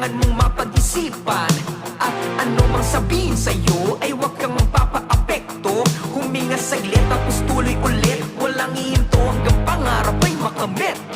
kailangan mong mapag-isipan. At ano mang sabihin sa'yo ay huwag kang magpapa-apekto. Huminga saglit tapos tuloy ulit, walang ihinto hanggang pangarap ay makamit.